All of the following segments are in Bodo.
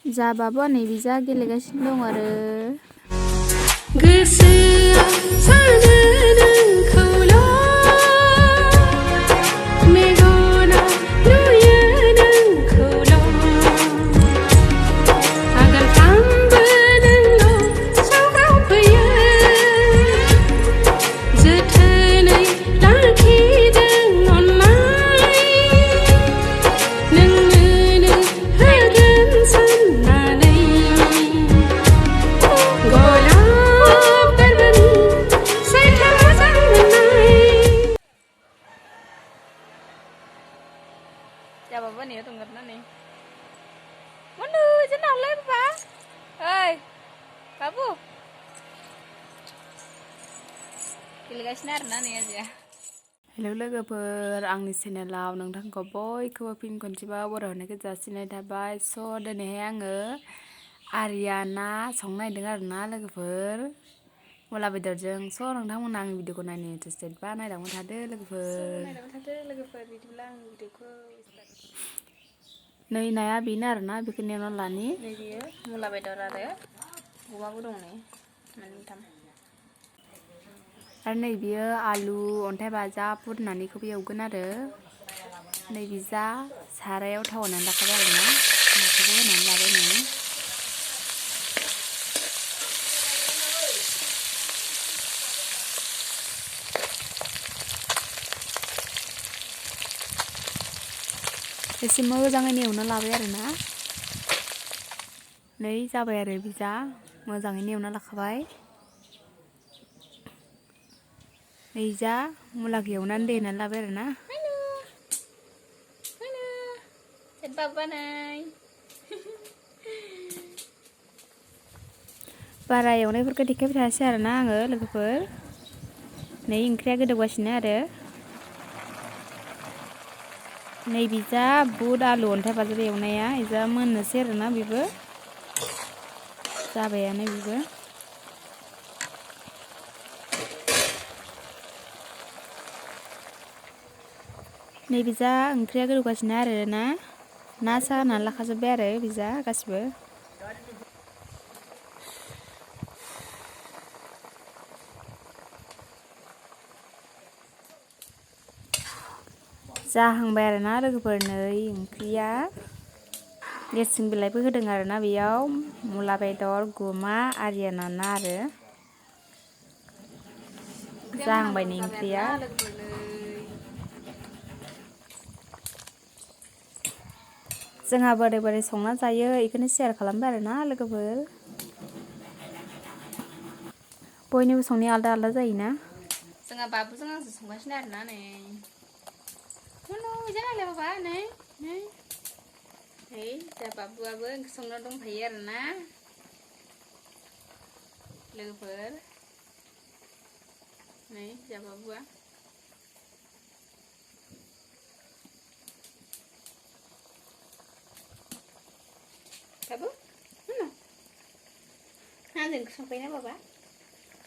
जाबाबो नै बिजा गेलेगासिनो दं आरो गोसोआ सानो नोंखौल' मेगना नुयो नोंखौल' आगानफ्रामबो नोंल' सावगावफैयो जोथोनै लाखिदों अननाय नोंनोनो होगोन साननानै गलाब बारबानि सैथो मोजां मोननाय जाबाबो नै दंगोन नै मनु जोंनावलाय बाबा ओइ बाबु गेलेगासिनो आरोना नै आजाया हेलौ लोगोफोर आंनि चेनेलाव नोंथांखौ बयखौबो फिन खनसेबा बरायहरनायखौ जासिनाय थाबाय स' दिनैहाय आङो आरियाना संनो नागिरदों आरोना लोगोफोर मुला बेदरजों स' नोंथांमोना आंनि भिडिअखौ नायनो इन्टारेस्टेड बा नायलांबाय थादो लोगोफोर बिदिब्ला आंनि भिडिअखौ नै नाया बेनो आरोना बेखौ नेवना लानि नै बियो मुला बेदर आरो अमाबो दं नै मोनथाम आरो नै बियो आलु अन्थाइ बाजाब फुदुंनानैखौबो एवगोन आरो नै बिजा सारायाव थाव होनानै लाखाबाय आरोना नाखौबो होनानै लाबाय नै एसे मोजाङैनो एवना लाबाय आरोना नै जाबाय आरो बिजा मोजाङैनो एवना लाखाबाय नै जा मुलाखौ एवनानै दै होनानै लाबाय आरोना बारा एवनायफोरखौ देखायबाय थायासै आरोना आङो लोगोफोर नै ओंख्रिया गोदौगासिनो आरो नै बिजा बुद आलु अन्थाइ बाजाब एवनाया इजा मोननोसै आरोना बेबो जाबायानो बेबो नै बिजा ओंख्रिया गोदौगासिनो आरो ना सा होनानै लाखाजोब्बाय आरो बिजा गासिबो जाहांबाय आरोना लोगोफोर नै ओंख्रिया नेरसिं बिलाइबो होदों आरोना बेयाव मुला बेदर गुमा आरियाना ना आरो जाहांबाय नै ओंख्रिया जोंहा बोरै बोरै संना जायो बेखौनो शेयार खालामबाय आरोना लोगोफोर बयनिबो संनाया आलदा आलदा जायोना जोंहा बाबुजों आंजों संगासिनो आरोना नै मनु बिजा नायलाय बाबा नै जोंहा बाबुआबो ओंख्रि संना दंफायो आरोना लोगोफोर नै जोंहा बाबुआ बाबु आंजों ओंख्रि संफायोना बाबा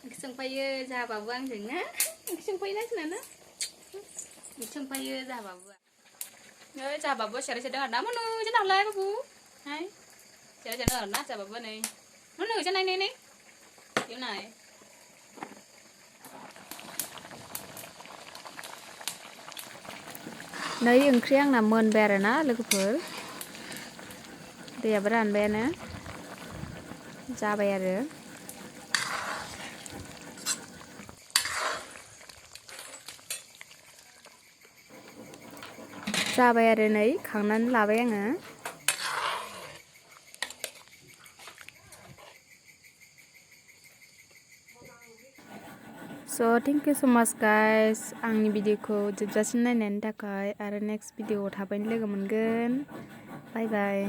ओंख्रि संफायो जोंहा बाबु आंजों ना ओंख्रि संफायोना जोंना ना ओंख्रि संफायो जोंहा बाबुआ नै जोंहा बाबुआ सेराय सेरदों आरोना मनु जोंनावलाय बाबु हाय सेराय सेरदों आरोना जोंहा बाबुआ नै मनु जों नाय बेयाव नाय नै ओंख्रिया आंना मोनबाय आरोना लोगोफोर दैयाबो रानबायानो जाबाय आरो नै खांनानै लाबाय आङो स' थेंक इउ स' माच गाइस आंनि भिडिअखौ जोबजासिम नायनायनि थाखाय आरो नेक्स्ट भिडिअआव थाबैनो लोगो मोनगोन बाय बाय